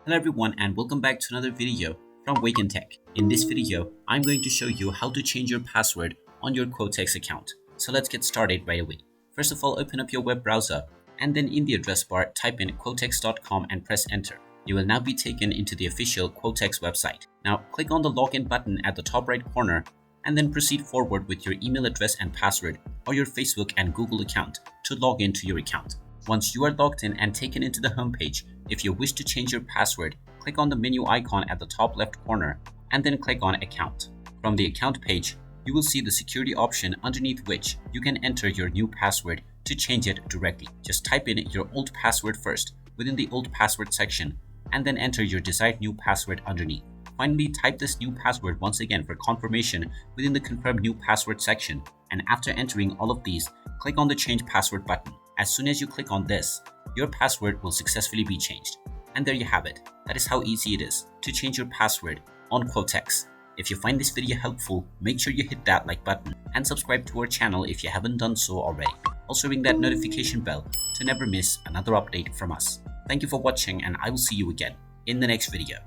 Hello everyone and welcome back to another video from Wake&Tech. In this video, I'm going to show you how to change your password on your Quotex account. So let's get started right away. First of all, open up your web browser and then in the address bar, type in quotex.com and press enter. You will now be taken into the official Quotex website. Now click on the login button at the top right corner and then proceed forward with your email address and password or your Facebook and Google account to log into your account. Once you are logged in and taken into the home page, if you wish to change your password, click on the menu icon at the top left corner and then click on Account. From the account page, you will see the security option underneath which you can enter your new password to change it directly. Just type in your old password first within the old password section and then enter your desired new password underneath. Finally, type this new password once again for confirmation within the Confirm New Password section, and after entering all of these, click on the Change Password button. As soon as you click on this, your password will successfully be changed. And there you have it. That is how easy it is to change your password on Quotex. If you find this video helpful, make sure you hit that like button and subscribe to our channel if you haven't done so already. Also ring that notification bell to never miss another update from us. Thank you for watching and I will see you again in the next video.